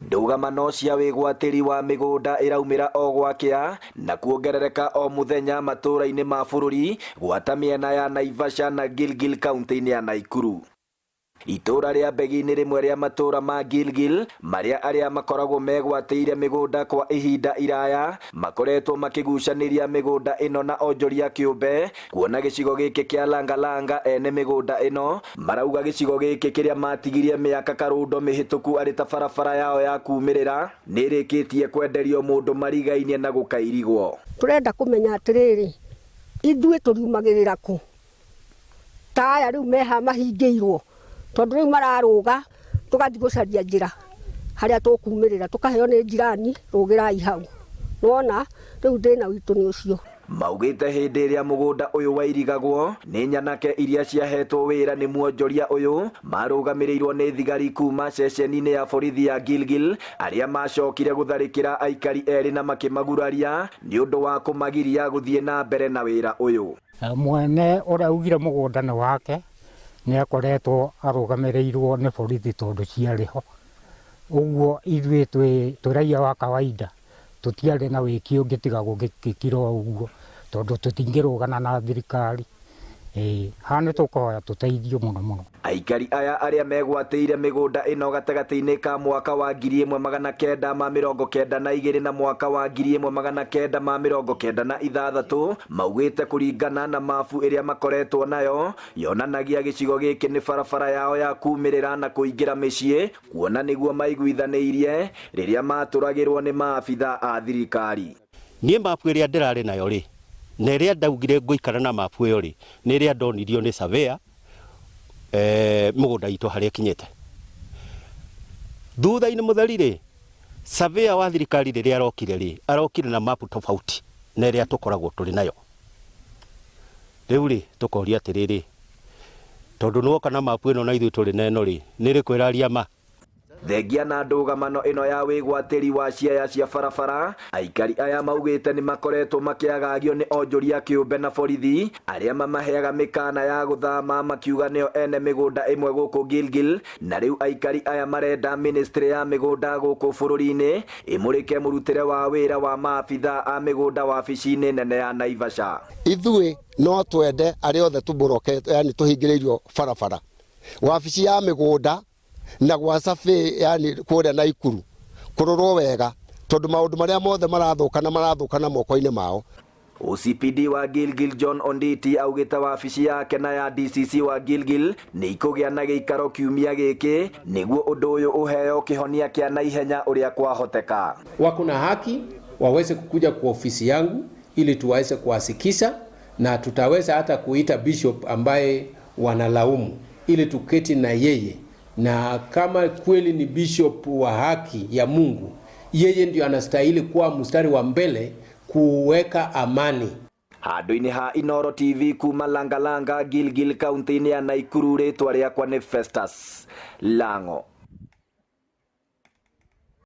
Ndũgamano cia wĩgwatĩri wa mĩgũnda ĩraumĩra o gwakĩa na kuongerereka o mũthenya matũũra-inĩ ma bũrũri gwata mĩena ya Naivasha na Gilgil kaunti-inĩ ya Nakuru. Itũũra rĩa Mbegi nĩ rĩmwe rĩa matũũra ma Gilgil marĩa arĩa makoragwo megwatĩire mĩgũnda kwa ihinda iraya makoretwo makĩgucanĩria mĩgũnda ĩno na onjoria kĩũmbe, kuona gĩcigo gĩkĩ kĩa Langalanga ene mĩgũnda ĩno marauga gĩcigo gĩkĩ kĩrĩa matigirie mĩaka karũndo mĩhĩtũku arĩ ta barabara yao ya kumĩrĩra nĩ ĩrĩkĩtie kwenderio mũndũ marigainie na gũkairigwo. Tũrenda kũmenya atĩrĩrĩ, ithuĩ tũriumagĩrĩra kũ? Ta aya rĩu meha mahingĩirwo tondu riu mararũga tugathi gucaria njira haria tukumĩrĩra tukaheo ni njirani rũgĩrai hau. Nona riu thĩna witũ nĩ ũcio. Maugĩte hĩndĩ ĩrĩa mũgũnda ũyũ wairigagwo nĩ nyanake iria ciahetwo wĩra nĩ muonjoria ũyũ marũgamĩrĩirwo nĩ thigari kuma ceceni-inĩ ya borithi ya Gilgil arĩa macokire gũtharĩkĩra aikari erĩ na makĩmaguraria nĩ ũndũ wa kũmagiria gũthiĩ na mbere na wĩra ũyũ. Mwene ũrĩa ugire mũgũnda nĩ wake nĩ akoretwo arũgamĩrĩirwo nĩ borithi tondũ ciarĩho. Ũguo ithuĩ twĩ raia wa kawaida tũtiarĩ na wĩki ũngĩ tiga gũgĩkĩra ũguo tondũ tũtingĩrũgana na thirikari. Hana tũkoya tũteithio mũno mũno. Aikari aya arĩa megwatĩire mĩgũnda ĩno gatagatĩ-inĩ ka mwaka wa 1992 na mwaka wa 1996 maugĩte kũringana na mabu ĩrĩa makoretwo nayo yonanagia gĩcigo gĩkĩ nĩ barabara yao ya kumĩrĩra na kũingĩra mĩciĩ, kuona nĩguo maiguithanĩirie rĩrĩa matũragĩrwo nĩ maabitha a thirikari. Niĩ mabu ĩrĩa ndĩrarĩ nayo rĩ, na ĩrĩa ndaugire ngũikara na mapu ĩyo rĩ, nĩ ĩrĩa ndonirio nĩ surveyor mũgũnda itũ harĩa kinyĩte. Thutha-inĩ mũtheri rĩ, surveyor wa thirikari rĩrĩa arokire rĩ, arokire na mapu tofauti na ĩrĩa tũkoragwo tũrĩ nayo. Rĩu rĩ, tũkoria atĩrĩrĩ, tondũ nĩwoka na mapu ĩno na ithuĩ tũrĩ na ĩno rĩ, nĩ ĩrĩkũ ĩraria ma? Thengia na ndũgamano ĩno ya wĩgwatĩri wa ciaya cia barabara, aikari aya maugĩte nĩ makoretwo makĩagagio nĩ onjoria kĩũmbe na borithi arĩa mamaheaga mĩkana ya gũthama makiuga nĩo ene mĩgũnda ĩmwe gũkũ Gilgil, na rĩu aikari aya marenda ministry ya mĩgũnda gũkũ bũrũri-inĩ ĩmũrĩke mũrutĩre wa wĩra wa maabitha a mĩgũnda wabici-inĩ nene ya Naivasha. Ithuĩ no twende arĩa othe tũmbũroke, yani tũhingĩrĩirio barabara, wabici ya mĩgũnda na gwa safi, yani kũrĩa Nakuru kũrorwo wega tondũ maũndũ marĩa mothe marathũkana moko-inĩ mao. OCPD wa Gilgil John Onditi augĩte wabici yake na ya DCC wa Gilgil nĩ ikũgĩa na gĩikaro kiumia gĩkĩ nĩguo ũndũ ũyũ ũheo kĩhonia kĩa naihenya ũrĩa kwahoteka. Wako na haki waweze kukuja kwa ofisi yangu ili tuweze kuwasikisha, na tutaweza hata kuita bishop ambaye wanalaumu ili tuketi na yeye, na kama kweli ni bishop wa haki ya Mungu, yeye ndio anastahili kuwa mstari wa mbele kuweka amani. Handũ-inĩ ha Inooro TV kuma Langalanga, Gilgil kaunti-inĩ ya Nakuru, rĩtwa rĩakwa nĩ Festus Lango.